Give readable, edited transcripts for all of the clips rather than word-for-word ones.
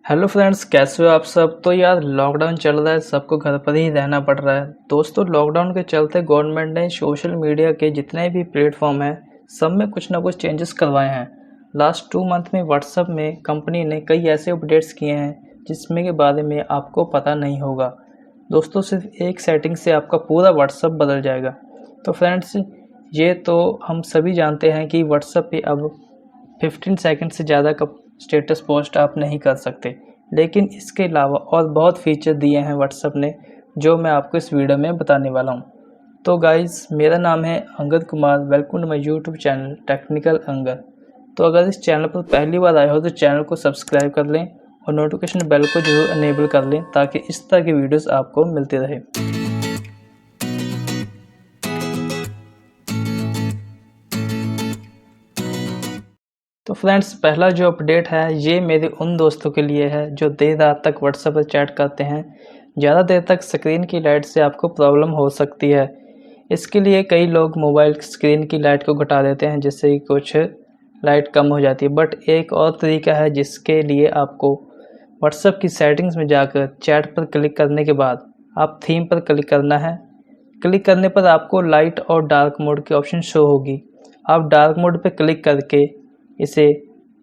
Hello friends, कैसे हो आप सब। तो यार लॉकडाउन चल रहा है, सबको घर पर ही रहना पड़ रहा है। दोस्तों लॉकडाउन के चलते गवर्नमेंट ने सोशल मीडिया के जितने भी प्लेटफॉर्म हैं सब में कुछ ना कुछ चेंजेस करवाए हैं। लास्ट 2 मंथ में व्हाट्सएप में कंपनी ने कई ऐसे अपडेट्स किए हैं जिसमें के बारे में आपको पता नहीं होगा। दोस्तों सिर्फ एक सेटिंग से आपका पूरा व्हाट्सएप बदल जाएगा। तो फ्रेंड्स ये तो हम सभी जानते हैं कि व्हाट्सएप पे अब 15 सेकंड से ज़्यादा का स्टेटस पोस्ट आप नहीं कर सकते, लेकिन इसके अलावा और बहुत फीचर दिए हैं व्हाट्सएप ने जो मैं आपको इस वीडियो में बताने वाला हूं। तो गाइस मेरा नाम है Angad Kumar, welcome to my YouTube channel technical Angad. तो अगर इस चैनल पर पहली बार आए हो तो चैनल को सब्सक्राइब कर लें और नोटिफिकेशन बेल को जरूर अनेबल कर लें ताकि इस तरह की वीडियोज़ आपको मिलती रहे। तो फ्रेंड्स पहला जो अपडेट है ये मेरे उन दोस्तों के लिए है जो देर रात तक व्हाट्सएप पर चैट करते हैं। ज़्यादा देर तक स्क्रीन की लाइट से आपको प्रॉब्लम हो सकती है। इसके लिए कई लोग मोबाइल स्क्रीन की लाइट को घटा देते हैं जिससे कुछ लाइट कम हो जाती है। बट एक और तरीका है जिसके लिए आपको व्हाट्सएप की सेटिंग्स में जाकर चैट पर क्लिक करने के बाद आप थीम पर क्लिक करना है। क्लिक करने पर आपको लाइट और डार्क मोड की ऑप्शन शो होगी। आप डार्क मोड पर क्लिक करके इसे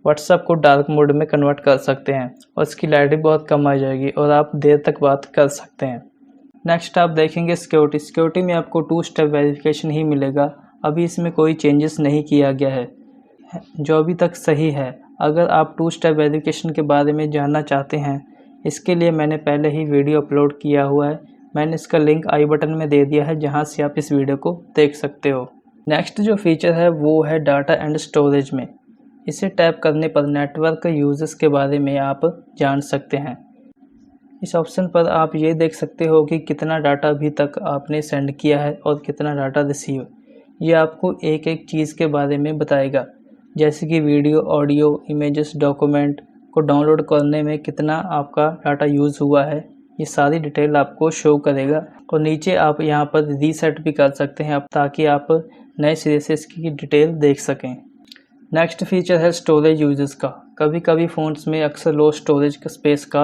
व्हाट्सएप को डार्क मोड में कन्वर्ट कर सकते हैं और इसकी लाइट भी बहुत कम आ जाएगी और आप देर तक बात कर सकते हैं। नेक्स्ट आप देखेंगे सिक्योरिटी में आपको 2 स्टेप वेरिफिकेशन ही मिलेगा। अभी इसमें कोई चेंजेस नहीं किया गया है जो अभी तक सही है। अगर आप 2 स्टेप वेरिफिकेशन के बारे में जानना चाहते हैं इसके लिए मैंने पहले ही वीडियो अपलोड किया हुआ है। मैंने इसका लिंक आई बटन में दे दिया है जहाँ से आप इस वीडियो को देख सकते हो। नेक्स्ट जो फीचर है वो है डाटा एंड स्टोरेज में। इसे टैप करने पर नेटवर्क यूजेस के बारे में आप जान सकते हैं। इस ऑप्शन पर आप ये देख सकते हो कि कितना डाटा अभी तक आपने सेंड किया है और कितना डाटा रिसीव। ये आपको एक एक चीज़ के बारे में बताएगा, जैसे कि वीडियो, ऑडियो, इमेजेस, डॉक्यूमेंट को डाउनलोड करने में कितना आपका डाटा यूज़ हुआ है। ये सारी डिटेल आपको शो करेगा और नीचे आप यहाँ पर रीसेट भी कर सकते हैं ताकि आप नए सिरे से इसकी डिटेल देख सकें। नेक्स्ट फीचर है स्टोरेज यूजेस का। कभी कभी फ़ोन्स में अक्सर लो स्टोरेज स्पेस का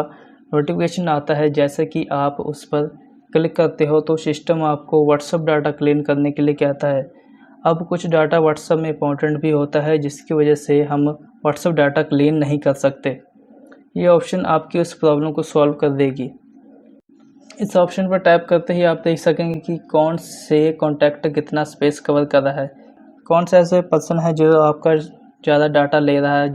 नोटिफिकेशन आता है। जैसे कि आप उस पर क्लिक करते हो तो सिस्टम आपको व्हाट्सएप डाटा क्लीन करने के लिए कहता है। अब कुछ डाटा व्हाट्सएप में इंपॉर्टेंट भी होता है जिसकी वजह से हम व्हाट्सएप डाटा क्लीन नहीं कर सकते। ये ऑप्शन आपकी उस प्रॉब्लम को सॉल्व कर देगी। इस ऑप्शन पर टैप करते ही आप देख सकेंगे कि कौन से कॉन्टैक्ट कितना स्पेस कवर कर रहा है, कौन सा ऐसे पर्सन है जो आपका ज़्यादा डाटा ले रहा है,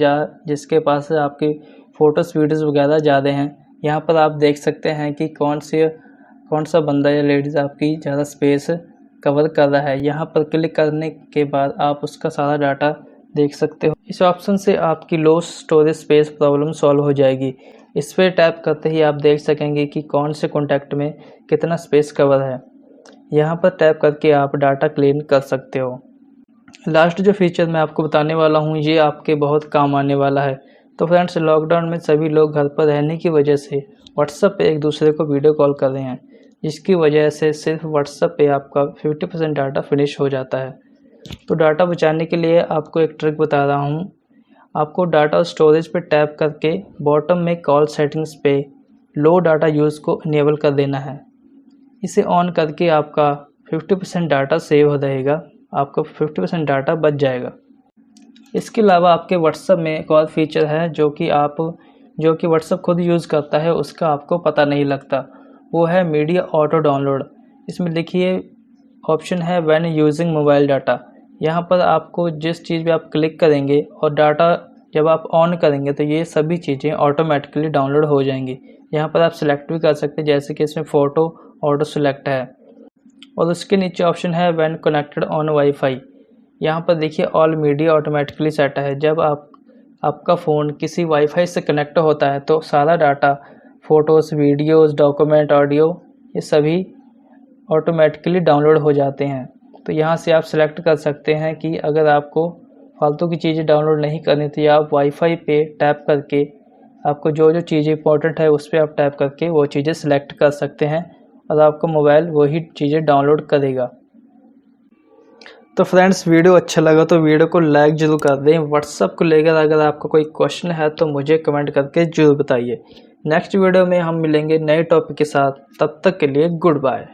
जिसके पास आपकी फ़ोटोज़ वीडियोज़ वगैरह ज़्यादा हैं। यहाँ पर आप देख सकते हैं कि कौन सा बंदा या लेडीज़ आपकी ज़्यादा स्पेस कवर कर रहा है। यहाँ पर क्लिक करने के बाद आप उसका सारा डाटा देख सकते हो। इस ऑप्शन से आपकी लो स्टोरेज स्पेस प्रॉब्लम सॉल्व हो जाएगी। इस पर टैप करते ही आप देख सकेंगे कि कौन से कॉन्टैक्ट में कितना स्पेस कवर है। यहाँ पर टैप करके आप डाटा क्लीन कर सकते हो। लास्ट जो फीचर मैं आपको बताने वाला हूँ ये आपके बहुत काम आने वाला है। तो फ्रेंड्स लॉकडाउन में सभी लोग घर पर रहने की वजह से व्हाट्सएप पे एक दूसरे को वीडियो कॉल कर रहे हैं, जिसकी वजह से सिर्फ व्हाट्सएप पे आपका 50% डाटा फिनिश हो जाता है। तो डाटा बचाने के लिए आपको एक ट्रिक बता रहा हूँ। आपको डाटा और स्टोरेज पे टैप करके बॉटम में कॉल सेटिंग्स पे लो डाटा यूज़ को इनेबल कर देना है। इसे ऑन करके आपका 50% डाटा सेव रहेगा, आपका 50% डाटा बच जाएगा। इसके अलावा आपके व्हाट्सएप में एक और फीचर है जो कि व्हाट्सएप खुद यूज़ करता है, उसका आपको पता नहीं लगता। वो है मीडिया ऑटो डाउनलोड। इसमें देखिए ऑप्शन है व्हेन यूजिंग मोबाइल डाटा। यहाँ पर आपको जिस चीज़ पे आप क्लिक करेंगे और डाटा जब आप ऑन करेंगे तो ये सभी चीज़ें ऑटोमेटिकली डाउनलोड हो जाएंगी। यहाँ पर आप सिलेक्ट भी कर सकते हैं, जैसे कि इसमें फ़ोटो ऑटो सिलेक्ट है। और उसके नीचे ऑप्शन है व्हेन कनेक्टेड ऑन वाईफाई। यहाँ पर देखिए ऑल मीडिया ऑटोमेटिकली सेट है। जब आपका फ़ोन किसी वाईफाई से कनेक्ट होता है तो सारा data, photos, videos, document, audio ये सभी ऑटोमेटिकली डाउनलोड हो जाते हैं। तो यहाँ से आप सिलेक्ट कर सकते हैं कि अगर आपको फालतू की चीज़ें डाउनलोड नहीं करनी तो आप वाईफाई पे टैप करके आपको जो जो चीज़ें इंपॉर्टेंट है उस पर आप टैप करके वो चीज़ें सिलेक्ट कर सकते हैं और आपका मोबाइल वही चीज़ें डाउनलोड करेगा। तो फ्रेंड्स वीडियो अच्छा लगा तो वीडियो को लाइक जरूर कर दें। व्हाट्सएप को लेकर अगर आपका कोई क्वेश्चन है तो मुझे कमेंट करके जरूर बताइए। नेक्स्ट वीडियो में हम मिलेंगे नए टॉपिक के साथ, तब तक के लिए गुड बाय।